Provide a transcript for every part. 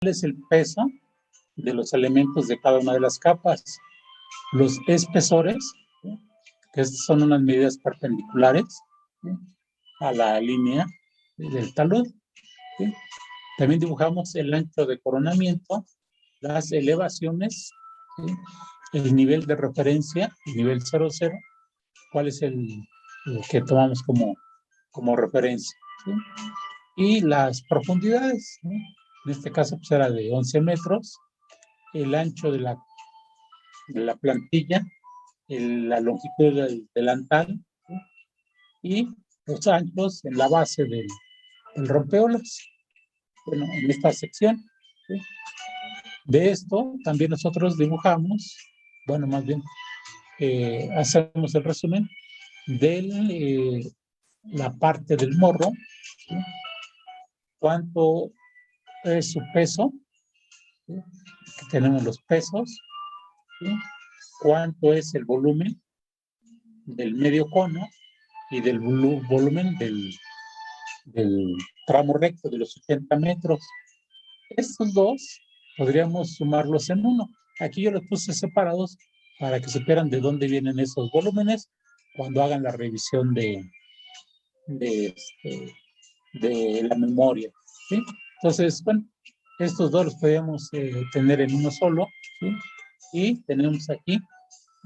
es el peso de los elementos de cada una de las capas. Los espesores, ¿sí?, que son unas medidas perpendiculares, ¿sí?, a la línea del talud, ¿sí? También dibujamos el ancho de coronamiento, las elevaciones, ¿sí?, el nivel de referencia, el nivel 00, cuál es el que tomamos como referencia, ¿sí?, y las profundidades, ¿sí? En este caso pues era de 11 metros, el ancho de la plantilla, la longitud del delantal, ¿sí?, y los anchos en la base del rompeolas. Bueno, en esta sección, ¿sí?, de esto también nosotros dibujamos, bueno, más bien hacemos el resumen de la parte del morro, ¿sí?, cuánto es su peso, ¿sí?, aquí tenemos los pesos, ¿sí?, cuánto es el volumen del medio cono y del volumen del tramo recto de los 80 metros. Estos dos podríamos sumarlos en uno. Aquí yo los puse separados para que supieran de dónde vienen esos volúmenes cuando hagan la revisión de la memoria, ¿sí? Entonces, bueno, estos dos los podríamos tener en uno solo, ¿sí? Y tenemos aquí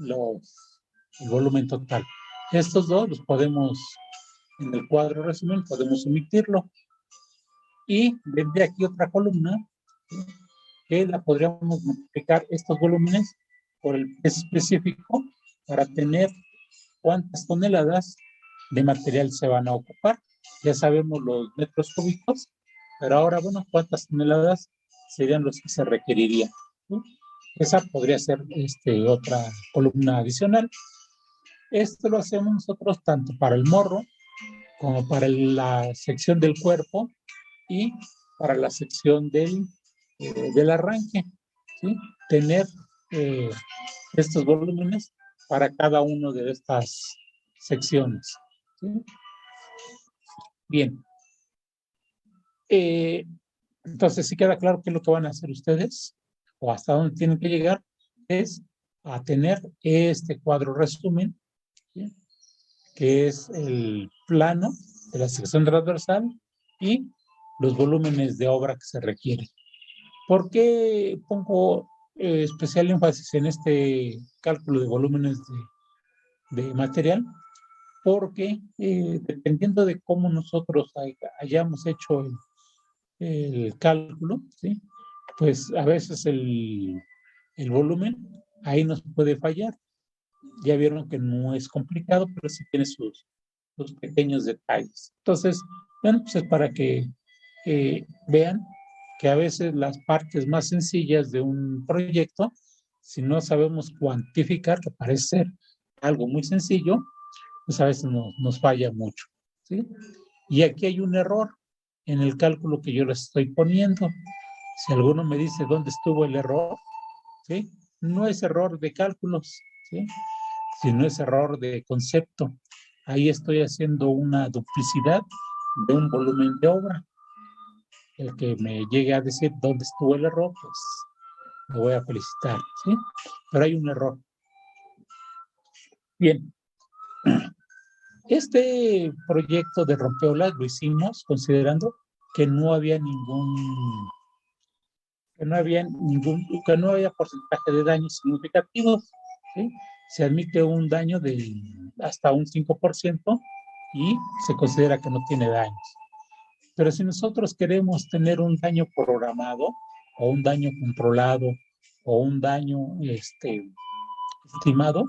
el volumen total. Estos dos los podemos, en el cuadro resumen, podemos omitirlo. Y vendría aquí otra columna, ¿sí?, que la podríamos multiplicar estos volúmenes por el peso específico para tener cuántas toneladas de material se van a ocupar. Ya sabemos los metros cúbicos, pero ahora, bueno, cuántas toneladas serían los que se requerirían, ¿sí? Esa podría ser otra columna adicional. Esto lo hacemos nosotros tanto para el morro como para la sección del cuerpo y para la sección del arranque, ¿sí? Tener estos volúmenes para cada una de estas secciones, ¿sí? Bien. Entonces, si queda claro qué es lo que van a hacer ustedes o hasta dónde tienen que llegar, es a tener este cuadro resumen, ¿sí?, que es el plano de la sección transversal y los volúmenes de obra que se requieren. ¿Por qué pongo especial énfasis en este cálculo de volúmenes de material? Porque dependiendo de cómo nosotros hayamos hecho el cálculo, ¿sí?, pues a veces el volumen ahí nos puede fallar. Ya vieron que no es complicado, pero sí tiene sus pequeños detalles. Entonces, bueno, pues es para que vean que a veces las partes más sencillas de un proyecto, si no sabemos cuantificar, que parece ser algo muy sencillo, pues a veces nos falla mucho, ¿sí? Y aquí hay un error en el cálculo que yo les estoy poniendo. Si alguno me dice dónde estuvo el error, ¿sí?, no es error de cálculos, ¿sí?, sino es error de concepto. Ahí estoy haciendo una duplicidad de un volumen de obra. El que me llegue a decir dónde estuvo el error, pues me voy a felicitar, ¿sí? Pero hay un error. Bien. Este proyecto de rompeolas lo hicimos considerando que no había que no había porcentaje de daños significativos, ¿sí? Se admite un daño de hasta un 5% y se considera que no tiene daños. Pero si nosotros queremos tener un daño programado o un daño controlado o un daño estimado,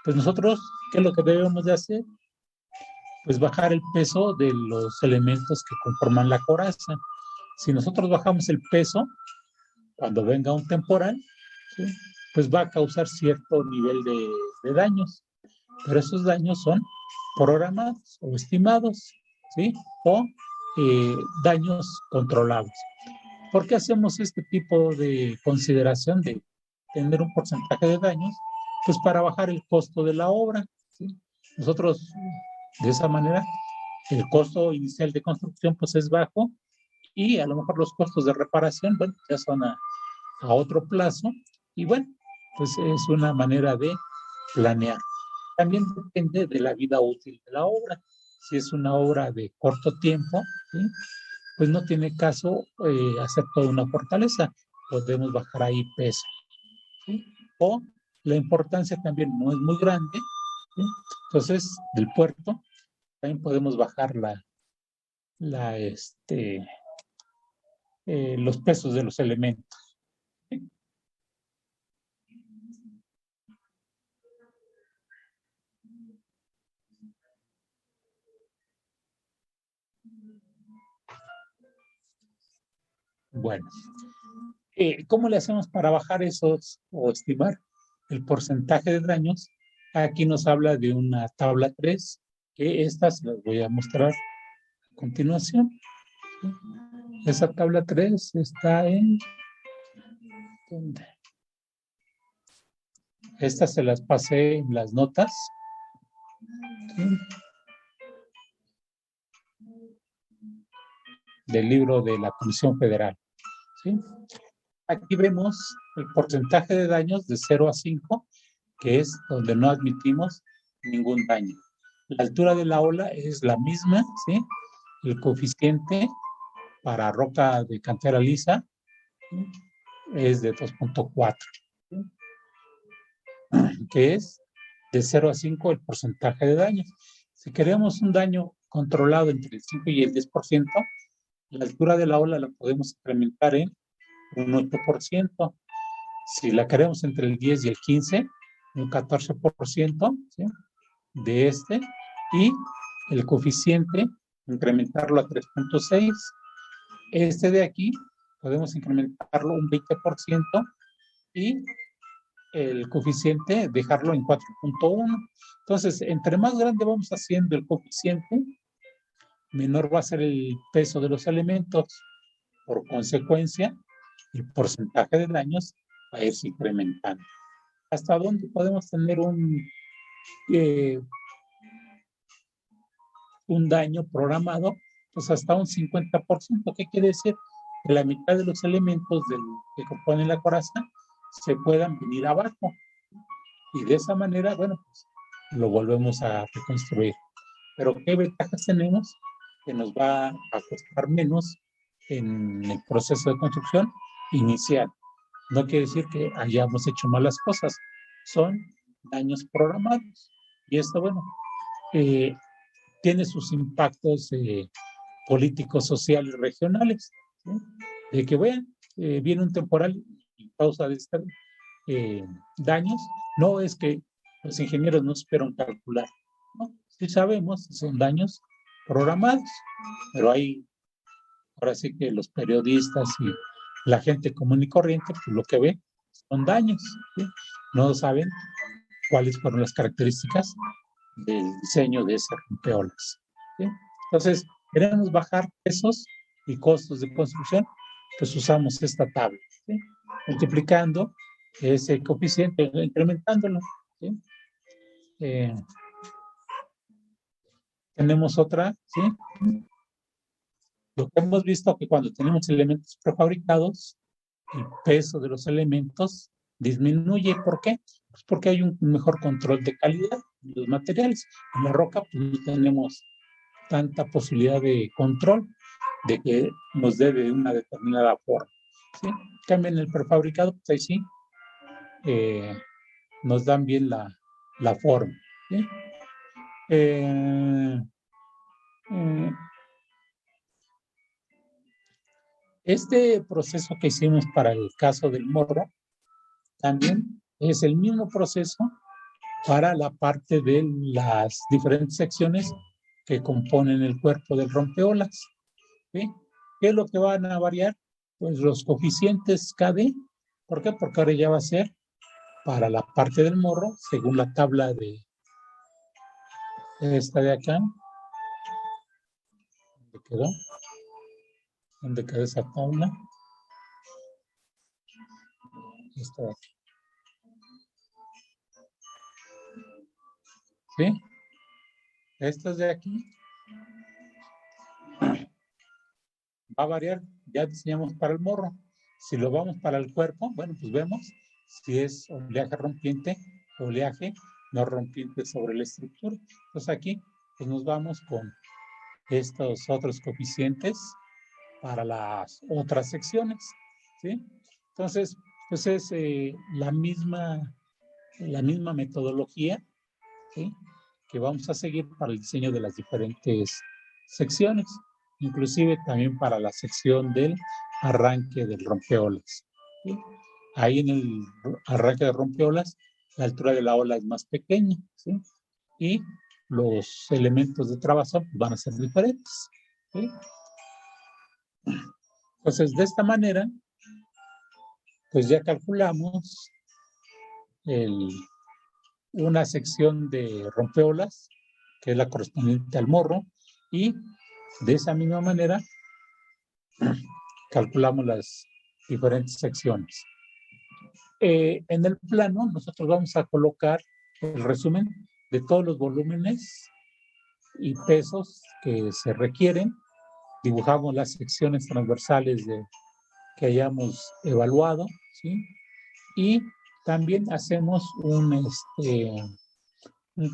pues nosotros, ¿qué es lo que debemos de hacer? Pues bajar el peso de los elementos que conforman la coraza. Si nosotros bajamos el peso, cuando venga un temporal, ¿sí?, pues va a causar cierto nivel de daños, pero esos daños son programados o estimados, ¿sí?, o daños controlados. ¿Por qué hacemos este tipo de consideración de tener un porcentaje de daños? Pues para bajar el costo de la obra, ¿sí? Nosotros, de esa manera, el costo inicial de construcción pues es bajo Y a lo mejor los costos de reparación, bueno, ya son a otro plazo. Y bueno, pues es una manera de planear. También depende de la vida útil de la obra. Si es una obra de corto tiempo, ¿sí? Pues no tiene caso hacer toda una fortaleza. Podemos bajar ahí peso, ¿sí? O la importancia también no es muy grande, ¿sí? Entonces, del puerto también podemos bajar los pesos de los elementos, ¿sí? Bueno, ¿cómo le hacemos para bajar esos o estimar el porcentaje de daños? Aquí nos habla de una tabla 3, que estas las voy a mostrar a continuación. Esa tabla 3 está en... ¿dónde? Estas se las pasé en las notas, ¿sí? Del libro de la Comisión Federal, ¿sí? Aquí vemos el porcentaje de daños de 0 a 5, que es donde no admitimos ningún daño. La altura de la ola es la misma, ¿sí? El coeficiente para roca de cantera lisa, ¿sí? Es de 2.4, ¿sí? Que es de 0 a 5 el porcentaje de daños. Si queremos un daño controlado entre el 5 y el 10%, la altura de la ola la podemos incrementar en un 8%. Si la queremos entre el 10 y el 15, un 14%, ¿sí? De este, y el coeficiente incrementarlo a 3.6. Este de aquí podemos incrementarlo un 20% y el coeficiente dejarlo en 4.1. Entonces, entre más grande vamos haciendo el coeficiente, menor va a ser el peso de los elementos. Por consecuencia, el porcentaje de daños va a irse incrementando. ¿Hasta dónde podemos tener eh, un daño programado? Pues hasta un 50%. ¿Qué quiere decir? Que la mitad de los elementos que componen la coraza se puedan venir abajo. Y de esa manera, bueno, pues lo volvemos a reconstruir. Pero ¿qué ventajas tenemos? Que nos va a costar menos en el proceso de construcción inicial. No quiere decir que hayamos hecho malas cosas, son daños programados. Y esto, bueno, eh, tiene sus impactos políticos, sociales, regionales, ¿sí? De que, bueno, viene un temporal y causa de estos daños. No es que los ingenieros no supieron calcular, ¿no? Sí sabemos, son daños programados, pero hay, ahora sí que los periodistas y la gente común y corriente, pues lo que ve son daños, ¿sí? No saben cuáles fueron las características del diseño de ese rompeolas, ¿sí? Entonces, queremos bajar pesos y costos de construcción, pues usamos esta tabla, ¿sí? Multiplicando ese coeficiente, incrementándolo, ¿sí? Eh, tenemos otra, ¿sí? Lo que hemos visto que cuando tenemos elementos prefabricados, el peso de los elementos disminuye. ¿Por qué? Pues porque hay un mejor control de calidad de los materiales. En la roca pues, no tenemos tanta posibilidad de control de que nos dé de una determinada forma, ¿sí? Cambia en el prefabricado, pues ahí sí eh, nos dan bien la forma, ¿sí? Eh, eh, este proceso que hicimos para el caso del morro también es el mismo proceso para la parte de las diferentes secciones que componen el cuerpo del rompeolas, ¿sí? ¿Qué es lo que van a variar? Pues los coeficientes KD. ¿Por qué? Porque ahora ya va a ser para la parte del morro, según la tabla de esta de acá. ¿Dónde quedó? ¿Dónde quedó esa tabla? Esta de aquí. ¿Sí? Estas de aquí va a variar. Ya diseñamos para el morro. Si lo vamos para el cuerpo, bueno, pues vemos si es oleaje rompiente, oleaje no rompiente sobre la estructura. Entonces aquí pues nos vamos con estos otros coeficientes para las otras secciones, ¿sí? Entonces, pues es la misma metodología, ¿sí?, que vamos a seguir para el diseño de las diferentes secciones, inclusive también para la sección del arranque del rompeolas, ¿sí? Ahí en el arranque de rompeolas, la altura de la ola es más pequeña, ¿sí? Y los elementos de trabazón van a ser diferentes, ¿sí? Entonces, de esta manera, pues ya calculamos una sección de rompeolas, que es la correspondiente al morro, y de esa misma manera calculamos las diferentes secciones. En el plano nosotros vamos a colocar el resumen de todos los volúmenes y pesos que se requieren. Dibujamos las secciones transversales que hayamos evaluado, ¿sí? Y también hacemos un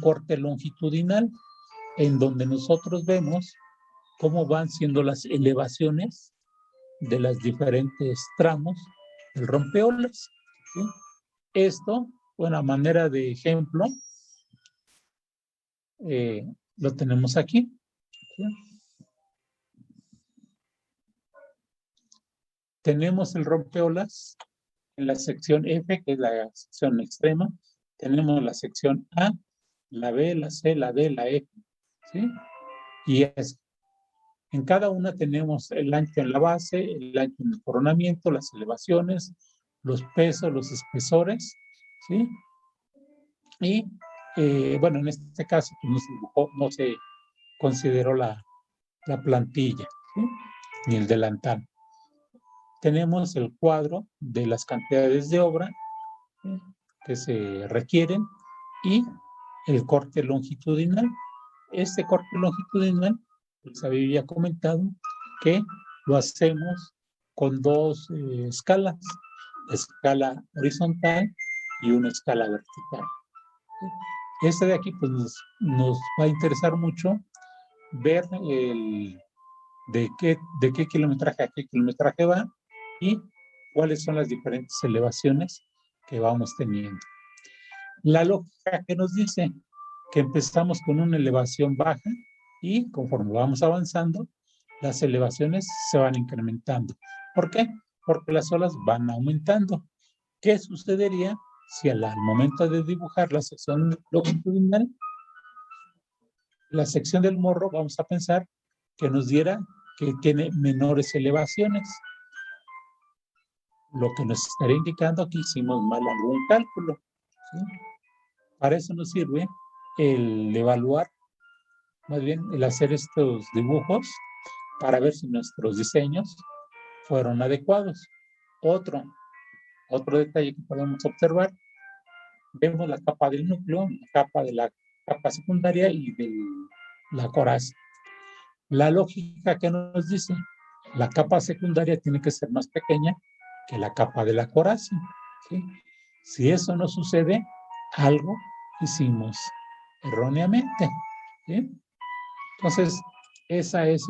corte longitudinal en donde nosotros vemos cómo van siendo las elevaciones de las diferentes tramos del rompeolas, ¿sí? Esto, bueno, manera de ejemplo, lo tenemos aquí, ¿sí? Tenemos el rompeolas en la sección F, que es la sección extrema. Tenemos la sección A, la B, la C, la D, la F, ¿sí? Y en cada una tenemos el ancho en la base, el ancho en el coronamiento, las elevaciones, los pesos, los espesores, ¿sí? Y, bueno, en este caso pues, no se consideró la plantilla, ¿sí?, ni el delantal. Tenemos el cuadro de las cantidades de obra, ¿sí?, que se requieren, y el corte longitudinal. Este corte longitudinal, pues había comentado que lo hacemos con dos escalas, escala horizontal y una escala vertical. Este de aquí pues nos va a interesar mucho ver de qué kilometraje a qué kilometraje va y cuáles son las diferentes elevaciones que vamos teniendo. La lógica que nos dice que empezamos con una elevación baja y conforme vamos avanzando, las elevaciones se van incrementando. ¿Por qué? Porque las olas van aumentando. ¿Qué sucedería si al momento de dibujar la sección longitudinal, la sección del morro, vamos a pensar que nos diera que tiene menores elevaciones? Lo que nos estaría indicando que hicimos mal algún cálculo, ¿sí? Para eso nos sirve el evaluar, más bien el hacer estos dibujos para ver si nuestros diseños fueron adecuados. Otro detalle que podemos observar, vemos la capa del núcleo, la capa de la capa secundaria y de la coraza. La lógica que nos dice, la capa secundaria tiene que ser más pequeña que la capa de la coraza, ¿sí? Si eso no sucede, algo hicimos erróneamente, ¿sí? Entonces, esa es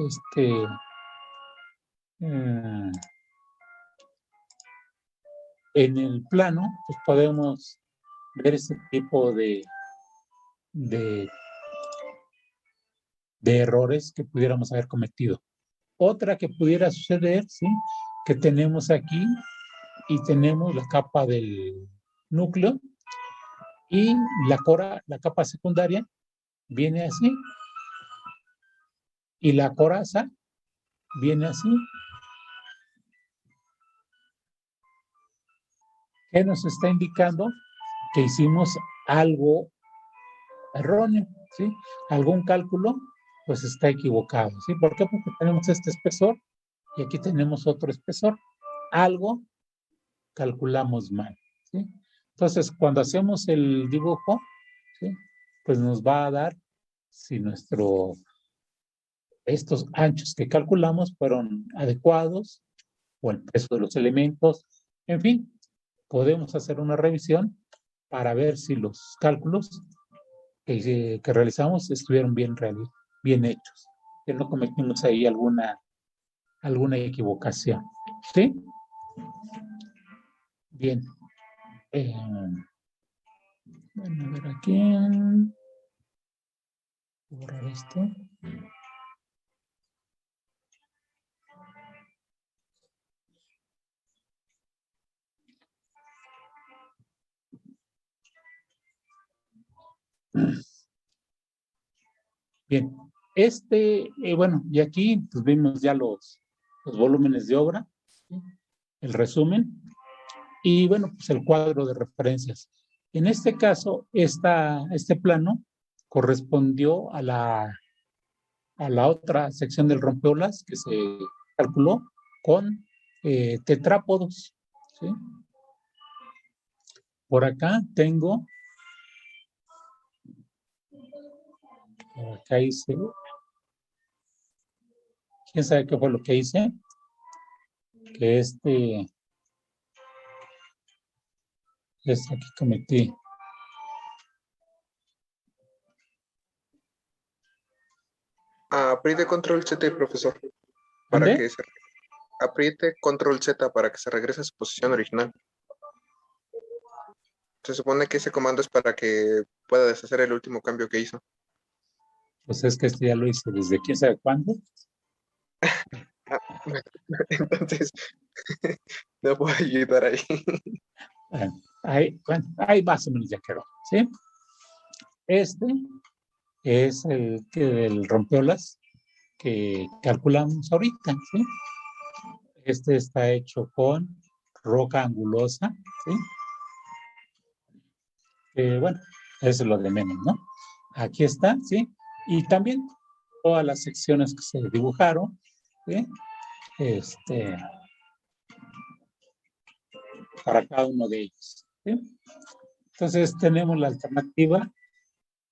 en el plano, pues podemos ver este tipo de errores que pudiéramos haber cometido. Otra que pudiera suceder, ¿sí?, que tenemos aquí y tenemos la capa del núcleo y la capa secundaria viene así y la coraza viene así. ¿Qué nos está indicando? Que hicimos algo erróneo, ¿sí? Algún cálculo pues está equivocado, ¿sí? ¿Por qué? Porque tenemos este espesor y aquí tenemos otro espesor. Algo calculamos mal, ¿sí? Entonces, cuando hacemos el dibujo, ¿sí?, pues nos va a dar si nuestro estos anchos que calculamos fueron adecuados o el peso de los elementos. En fin, podemos hacer una revisión para ver si los cálculos que realizamos estuvieron bien hechos, que no cometimos ahí alguna equivocación. ¿Sí? Bien. Bueno, a ver aquí. Borrar esto. Bien, bueno, y aquí pues, vimos ya los volúmenes de obra, ¿sí? El resumen y bueno, pues el cuadro de referencias. En este caso, este plano correspondió a la otra sección del rompeolas que se calculó con tetrápodos, ¿sí? Por acá tengo, por acá hice, ¿quién sabe qué fue lo que hice? Que aquí cometí. Apriete control Z, profesor, para ¿Dónde? que se apriete control Z para que se regrese a su posición original. Se supone que ese comando es para que pueda deshacer el último cambio que hizo. Pues es que ya lo hice desde quién sabe cuándo. Entonces, no puedo ayudar ahí. Ahí más o menos ya quedó, ¿sí? Este es el rompeolas que calculamos ahorita, ¿sí? Este está hecho con roca angulosa, ¿sí? Bueno, eso es lo de menos, ¿no? Aquí está, ¿sí? Y también todas las secciones que se dibujaron, ¿sí? Para cada uno de ellos, ¿sí? Entonces tenemos la alternativa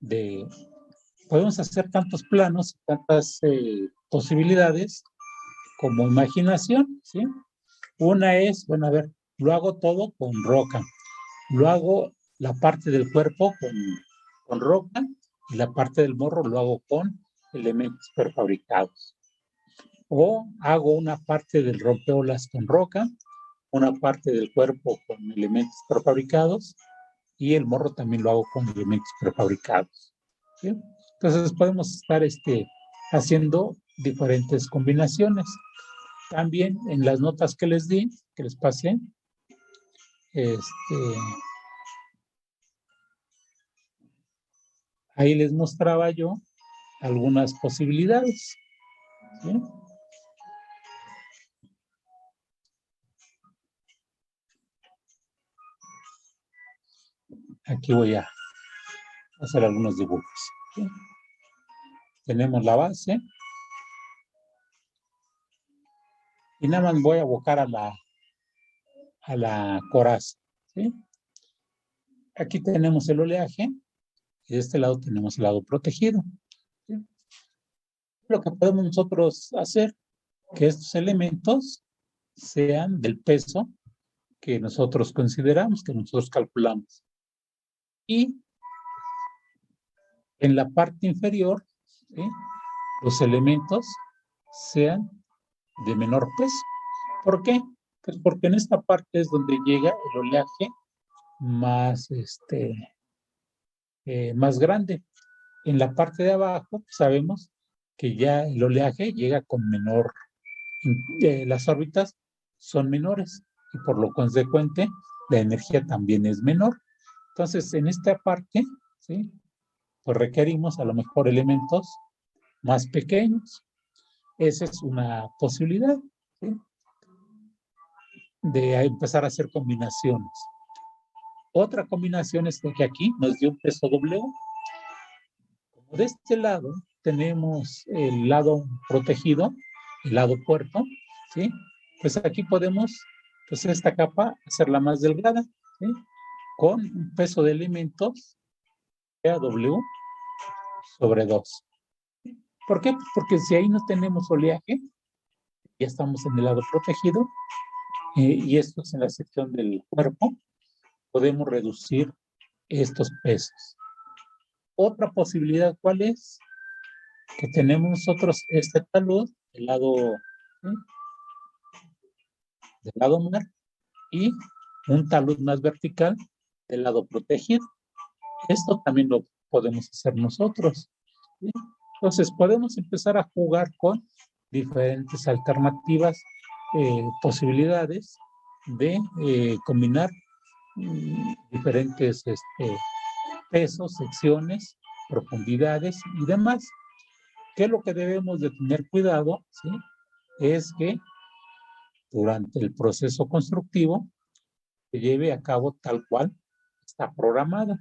de, podemos hacer tantos planos, tantas posibilidades como imaginación, ¿sí? Una es, bueno, a ver, lo hago todo con roca, lo hago la parte del cuerpo con roca y la parte del morro lo hago con elementos prefabricados. O hago una parte del rompeolas con roca, una parte del cuerpo con elementos prefabricados y el morro también lo hago con elementos prefabricados, ¿sí? Entonces podemos estar haciendo diferentes combinaciones. También en las notas que les di, que les pasé, ahí les mostraba yo algunas posibilidades, ¿sí? Aquí voy a hacer algunos dibujos, ¿sí? Tenemos la base y nada más voy a abocar a la coraza, ¿sí? Aquí tenemos el oleaje y de este lado tenemos el lado protegido, ¿sí? Lo que podemos nosotros hacer, que estos elementos sean del peso que nosotros consideramos, que nosotros calculamos. Y en la parte inferior, ¿sí?, los elementos sean de menor peso. ¿Por qué? Pues porque en esta parte es donde llega el oleaje más, más grande. En la parte de abajo sabemos que ya el oleaje llega con menor, las órbitas son menores y por lo consecuente la energía también es menor. Entonces, en esta parte, ¿sí?, pues requerimos a lo mejor elementos más pequeños. Esa es una posibilidad, ¿sí?, de empezar a hacer combinaciones. Otra combinación es que aquí nos dio un peso W. Como de este lado tenemos el lado protegido, el lado puerto, ¿sí? Pues aquí podemos, pues esta capa, hacerla más delgada, ¿sí?, con un peso de elementos W sobre 2. ¿Por qué? Pues porque si ahí no tenemos oleaje, ya estamos en el lado protegido, y esto es en la sección del cuerpo, podemos reducir estos pesos. Otra posibilidad, ¿cuál es? Que tenemos nosotros este talud del lado mar y un talud más vertical del lado protegido. Esto también lo podemos hacer nosotros, ¿sí? Entonces podemos empezar a jugar con diferentes alternativas, posibilidades de combinar diferentes pesos, secciones, profundidades y demás. ¿Qué es lo que debemos de tener cuidado? ¿Sí? Es que durante el proceso constructivo se lleve a cabo tal cual está programada.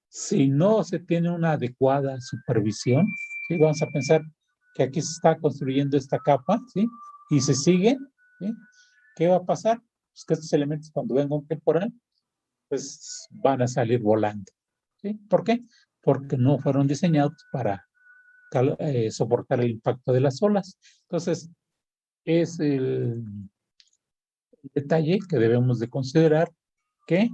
Si no se tiene una adecuada supervisión, ¿sí? Vamos a pensar que aquí se está construyendo esta capa, ¿sí? Y se sigue, ¿sí? ¿Qué va a pasar? Pues que estos elementos, cuando venga un temporal, pues van a salir volando, ¿sí? ¿Por qué? Porque no fueron diseñados para soportar el impacto de las olas. Entonces, es el detalle que debemos de considerar, que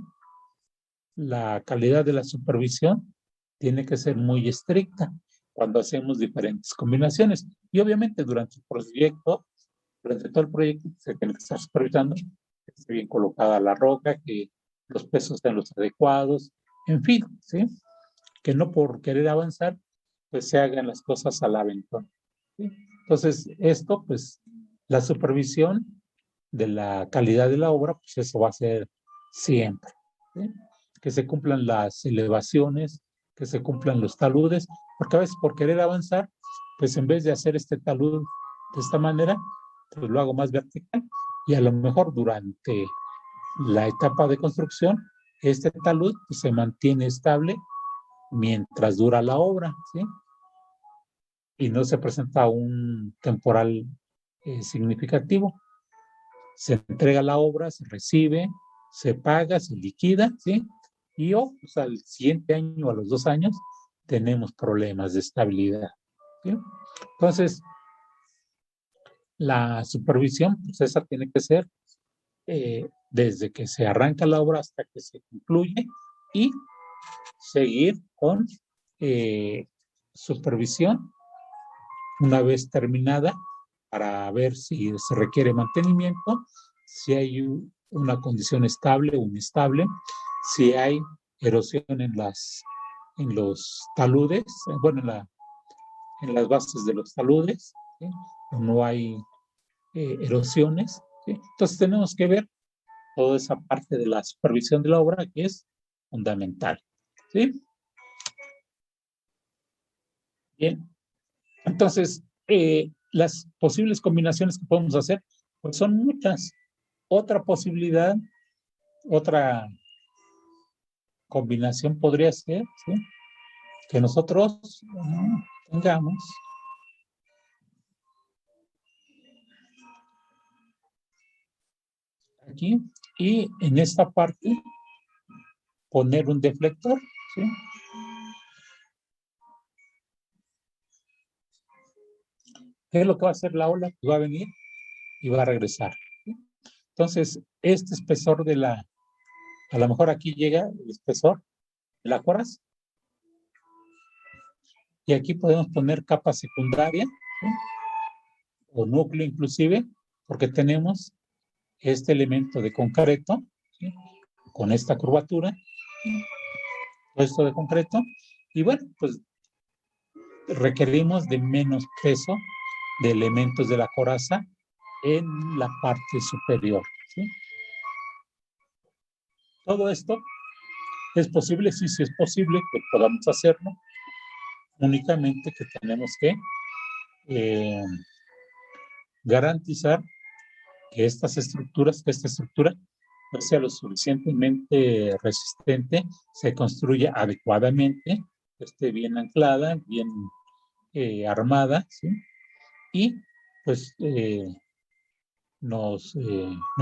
la calidad de la supervisión tiene que ser muy estricta cuando hacemos diferentes combinaciones. Y obviamente durante el proyecto, durante todo el proyecto, se tiene que estar supervisando que esté bien colocada la roca, que los pesos sean los adecuados, en fin, ¿sí? Que no por querer avanzar, pues se hagan las cosas al aventón, ¿sí? Entonces, esto, pues, la supervisión de la calidad de la obra, pues eso va a ser siempre, ¿sí? Que se cumplan las elevaciones, que se cumplan los taludes, porque a veces por querer avanzar, pues en vez de hacer este talud de esta manera, pues lo hago más vertical y a lo mejor durante la etapa de construcción, este talud pues, se mantiene estable mientras dura la obra, ¿sí? Y no se presenta un temporal significativo. Se entrega la obra, se recibe, se paga, se liquida, ¿sí? Y pues, al siguiente año, a los 2 años, tenemos problemas de estabilidad, ¿sí? Entonces, la supervisión, pues esa tiene que ser desde que se arranca la obra hasta que se concluye y seguir con supervisión una vez terminada para ver si se requiere mantenimiento, si hay una condición estable o inestable, si hay erosión en los taludes, bueno, en las bases de los taludes, ¿sí? O no hay erosiones, ¿sí? Entonces tenemos que ver toda esa parte de la supervisión de la obra que es fundamental, ¿sí? Bien, entonces las posibles combinaciones que podemos hacer, pues son muchas. Otra posibilidad, otra combinación podría ser, ¿sí? Que nosotros tengamos aquí y en esta parte poner un deflector, ¿sí? ¿Qué es lo que va a hacer la ola? Pues va a venir y va a regresar, ¿sí? Entonces, este espesor a lo mejor aquí llega el espesor de la coraza y aquí podemos poner capa secundaria, ¿sí? O núcleo inclusive, porque tenemos este elemento de concreto, ¿sí? Con esta curvatura, ¿sí? Todo esto de concreto, y bueno, pues requerimos de menos peso de elementos de la coraza en la parte superior, ¿sí? Todo esto es posible, sí, sí es posible que podamos hacerlo, únicamente que tenemos que garantizar que esta estructura no sea lo suficientemente resistente, se construya adecuadamente, esté bien anclada, bien armada, ¿sí? Y pues nos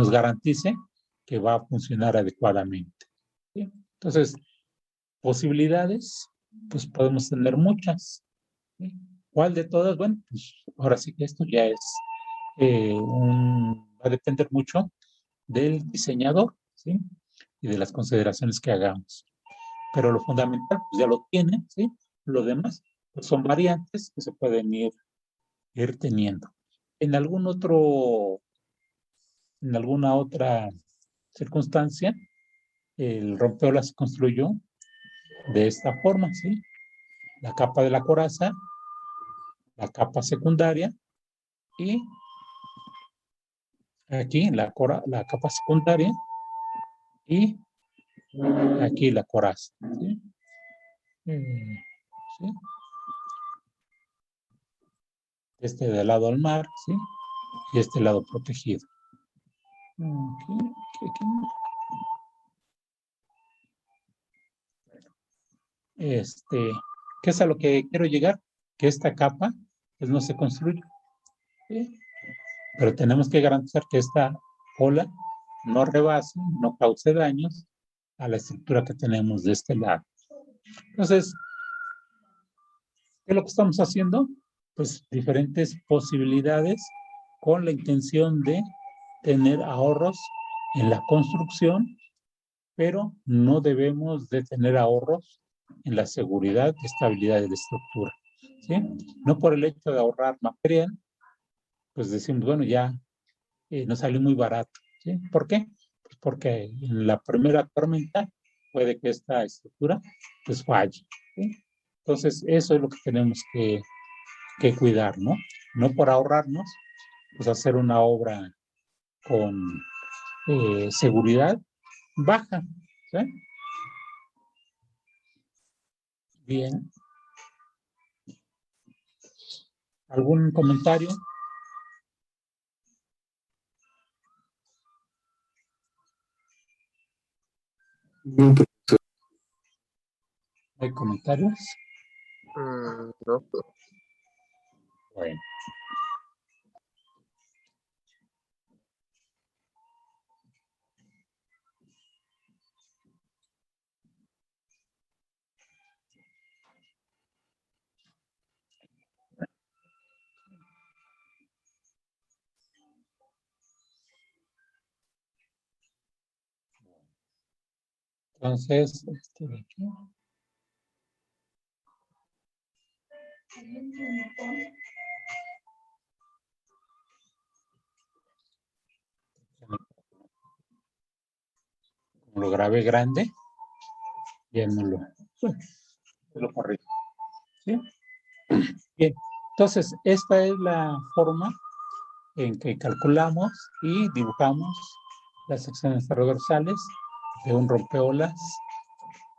garantice que va a funcionar adecuadamente, ¿sí? Entonces, posibilidades, pues podemos tener muchas, ¿sí? ¿Cuál de todas? Bueno, pues ahora sí que esto ya es va a depender mucho del diseñador, ¿sí? Y de las consideraciones que hagamos. Pero lo fundamental, pues ya lo tiene, ¿sí? Lo demás, pues son variantes que se pueden ir teniendo. En algún otro, en alguna otra circunstancia, el rompeolas se construyó de esta forma, ¿sí? La capa de la coraza, la capa secundaria y aquí la capa secundaria y aquí la coraza, ¿sí? ¿Sí? Este del lado al mar, ¿sí? Y este lado protegido. Aquí. ¿Qué es a lo que quiero llegar? Que esta capa, pues no se construye, ¿sí? Pero tenemos que garantizar que esta ola no rebase, no cause daños a la estructura que tenemos de este lado. Entonces, ¿qué es lo que estamos haciendo? Pues diferentes posibilidades con la intención de tener ahorros en la construcción, pero no debemos de tener ahorros en la seguridad y estabilidad de la estructura, ¿sí? No por el hecho de ahorrar material, pues decimos, bueno, ya nos salió muy barato, ¿sí? ¿Por qué? Pues porque en la primera tormenta puede que esta estructura pues falle, ¿sí? Entonces, eso es lo que tenemos que cuidar, ¿no? No por ahorrarnos, pues hacer una obra con seguridad baja, ¿sí? Bien. ¿Algún comentario? No, ¿Hay comentarios? No. Bueno. Entonces, de aquí. Como lo grabé grande, ya no lo corrijo. ¿Sí? Bien, entonces esta es la forma en que calculamos y dibujamos las secciones transversales de un rompeolas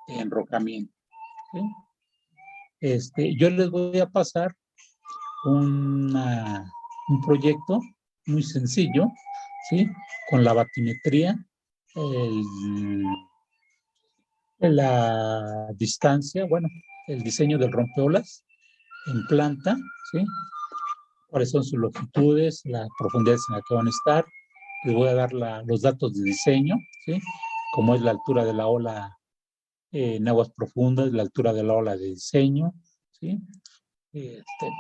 de enrocamiento, ¿sí? Yo les voy a pasar un proyecto muy sencillo, ¿sí? Con la batimetría, la distancia, bueno, el diseño del rompeolas en planta, ¿sí? Cuáles son sus longitudes, las profundidades en las que van a estar. Les voy a dar los datos de diseño, ¿sí? Como es la altura de la ola en aguas profundas, la altura de la ola de diseño, ¿sí?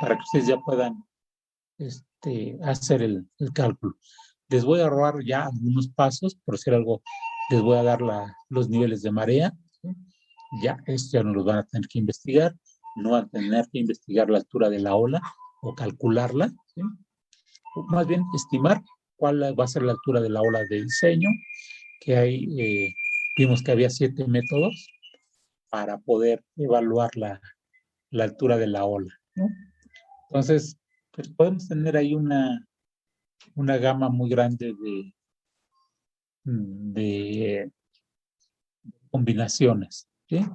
Para que ustedes ya puedan hacer el cálculo. Les voy a robar ya algunos pasos, por decir algo, les voy a dar los niveles de marea, ¿sí? Ya, esto ya no los van a tener que investigar, no van a tener que investigar la altura de la ola o calcularla, ¿sí? O más bien estimar cuál va a ser la altura de la ola de diseño, que hay, vimos que había 7 métodos para poder evaluar la altura de la ola, ¿no? Entonces, pues podemos tener ahí una gama muy grande de combinaciones, ¿sí?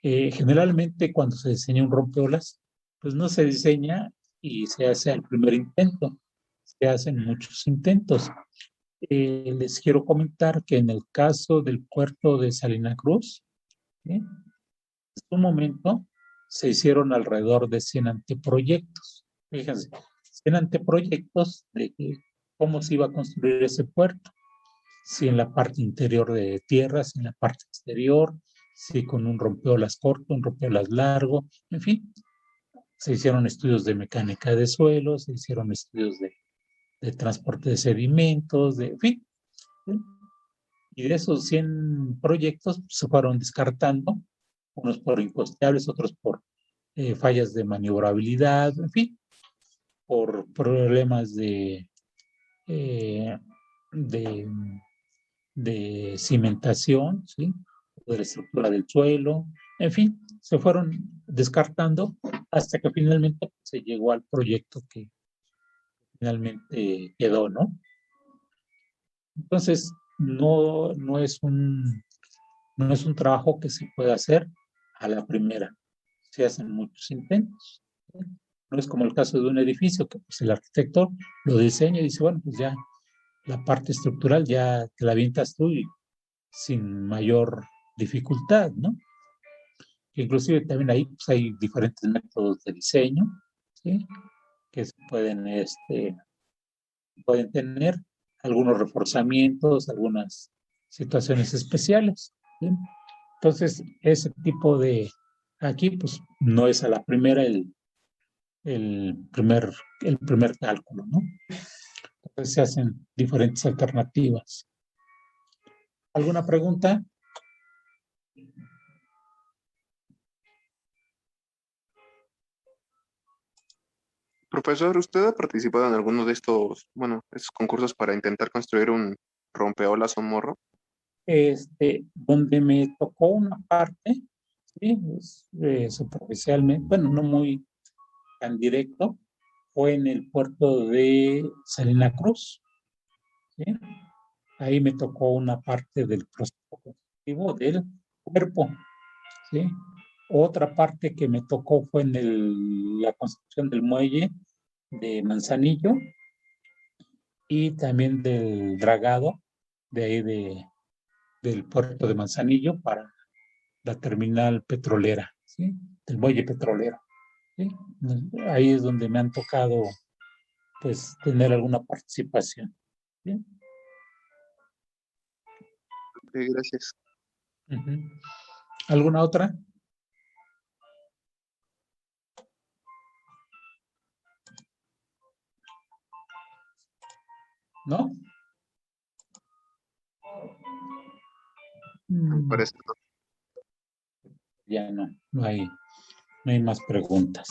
Generalmente cuando se diseña un rompeolas, pues no se diseña y se hace al primer intento, se hacen muchos intentos. Les quiero comentar que en el caso del puerto de Salina Cruz, ¿sí? En su momento se hicieron alrededor de 100 anteproyectos. Fíjense, 100 anteproyectos de cómo se iba a construir ese puerto, si en la parte interior de tierra, si en la parte exterior, si con un rompeolas corto, un rompeolas largo, en fin, se hicieron estudios de mecánica de suelos, se hicieron estudios de transporte de sedimentos, en fin. ¿Sí? Y de esos 100 proyectos se fueron descartando, unos por incosteables, otros por fallas de maniobrabilidad, en fin, por problemas eh, de, de cimentación, ¿sí? De la estructura del suelo, en fin, se fueron descartando hasta que finalmente se llegó al proyecto que finalmente quedó, ¿no? Entonces, no es un trabajo que se pueda hacer a la primera. Se hacen muchos intentos. ¿Sí? No es como el caso de un edificio que pues, el arquitecto lo diseña y dice, bueno, pues ya la parte estructural ya te la avientas tú y sin mayor dificultad, ¿no? Inclusive también ahí pues, hay diferentes métodos de diseño, ¿sí? Que se pueden tener algunos reforzamientos, algunas situaciones especiales, ¿sí? Entonces, ese tipo de, aquí pues no es a la primera el primer, el primer cálculo, ¿no? Entonces se hacen diferentes alternativas. ¿Alguna pregunta? Profesor, ¿usted ha participado en alguno de estos concursos para intentar construir un rompeolas o un morro? Donde me tocó una parte, sí, pues, superficialmente, bueno, no muy tan directo, fue en el puerto de Salina Cruz, ¿sí? Ahí me tocó una parte del proceso constructivo del cuerpo, ¿sí? Otra parte que me tocó fue en la construcción del muelle de Manzanillo y también del dragado de ahí del puerto de Manzanillo para la terminal petrolera, ¿sí? Del muelle petrolero, ¿sí? Ahí es donde me han tocado, pues, tener alguna participación, ¿sí? Gracias. Uh-huh. ¿Alguna otra? ¿No? Me parece. Ya no hay más preguntas.